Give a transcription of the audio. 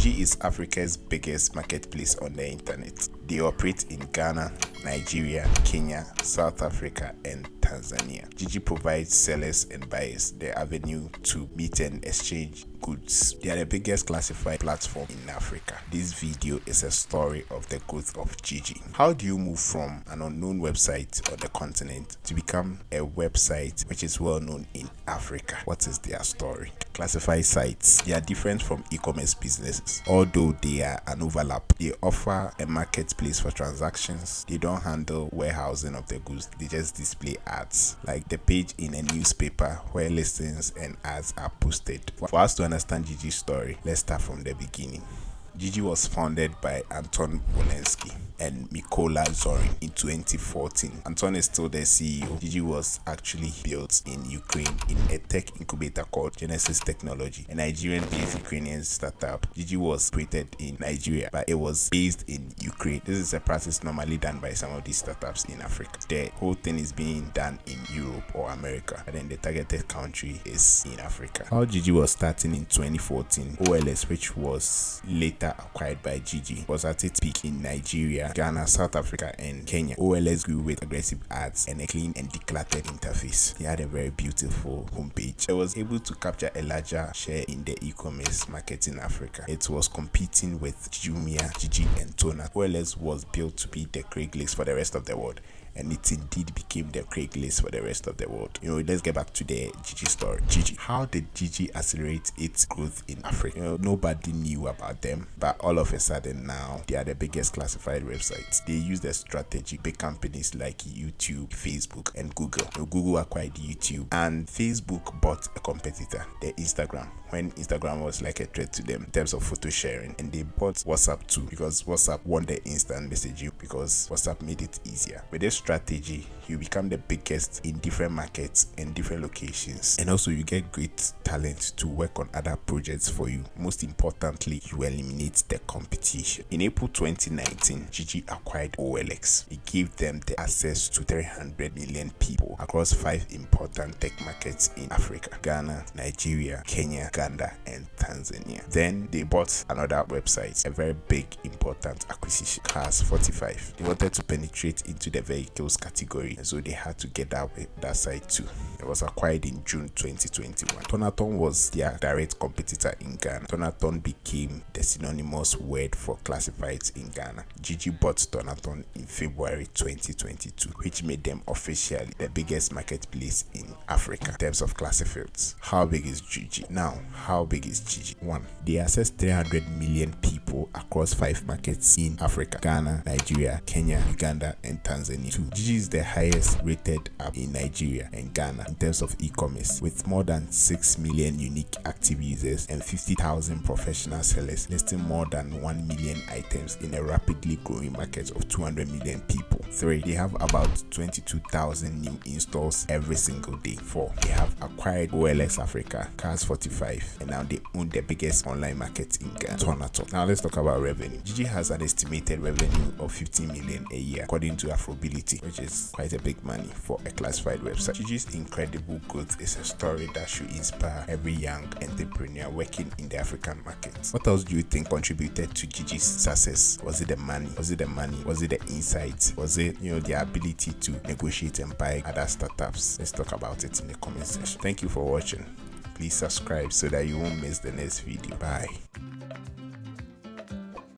JIJI is Africa's biggest marketplace on the internet. They operate in Ghana, Nigeria, Kenya, South Africa, and Tanzania. JIJI provides sellers and buyers the avenue to meet and exchange goods. They are the biggest classified platform in Africa. This video is a story of the growth of JIJI. How do you move from an unknown website on the continent to become a website which is well known in Africa? What is their story? Classified sites, they are different from e-commerce businesses. Although they are an overlap, they offer a marketplace for transactions. They don't handle warehousing of the goods, they just display ads, like the page in a newspaper where listings and ads are posted. For us to understand JIJI's story, let's start from the beginning. JIJI was founded by Anton Wolyansky and Mykola Zorin in 2014. Anton is still the CEO. JIJI was actually built in Ukraine in a tech incubator called Genesis Technology, a Nigerian-based Ukrainian startup. JIJI was created in Nigeria, but it was based in Ukraine. This is a practice normally done by some of these startups in Africa. The whole thing is being done in Europe or America, and then the targeted country is in Africa. How JIJI was starting in 2014, OLX, which was later acquired by JIJI, was at its peak in Nigeria, Ghana, South Africa, and Kenya. OLX grew with aggressive ads and a clean and decluttered interface. They had a very beautiful homepage. It was able to capture a larger share in the e-commerce market in Africa. It was competing with Jumia, JIJI, and Tona. OLX was built to be the Craigslist for the rest of the world, and it indeed became the Craigslist for the rest of the world. Let's get back to the JIJI story. JIJI. How did JIJI accelerate its growth in Africa? Nobody knew about them, but all of a sudden now they are the biggest classified websites. They use the strategic big companies like YouTube, Facebook, and Google. Google acquired YouTube, and Facebook bought a competitor, the Instagram, when Instagram was like a threat to them in terms of photo sharing, and they bought WhatsApp too, because WhatsApp won the instant messaging because WhatsApp made it easier. With this strategy, you become the biggest in different markets and different locations, and also you get great talent to work on other projects for you. Most importantly, you eliminate the competition. In April 2019, JIJI acquired OLX. It gave them the access to 300 million people across 5 important tech markets in Africa: Ghana, Nigeria, Kenya, Uganda, and Tanzania. Then they bought another website, a very big important acquisition, Cars 45. They wanted to penetrate into the vehicles category, and so they had to get that site too. It was acquired in June 2021. Tonaton was their direct competitor in Ghana. Tonaton became the synonymous word for classifieds in Ghana. JIJI bought Tonaton in February 2022, which made them officially the biggest marketplace in Africa in terms of classifieds. How big is JIJI? Now, how big is JIJI? 1. They access 300 million people across 5 markets in Africa: Ghana, Nigeria, Kenya, Uganda, and Tanzania. 2. JIJI is the highest rated app in Nigeria and Ghana in terms of e-commerce, with more than 6 million unique active users and 50,000 professional sellers listing more than 1 million items in a rapidly growing market of 200 million people. 3. They have about 22,000 new installs every single day. 4. They have acquired OLX Africa, Cars 45, and now they own the biggest online market in Ghana, Tonaton. Now let's talk about revenue. JIJI has an estimated revenue of 15 million a year according to Afrobility, which is quite a big money for a classified website. JIJI's incredible growth is a story that should inspire every young entrepreneur working in the African market. What else do you think contributed to JIJI's success? Was it the money? Was it the insights? Was it the ability to negotiate and buy other startups? Let's talk about it in the comment section. Thank you for watching. Please subscribe so that you won't miss the next video. Bye.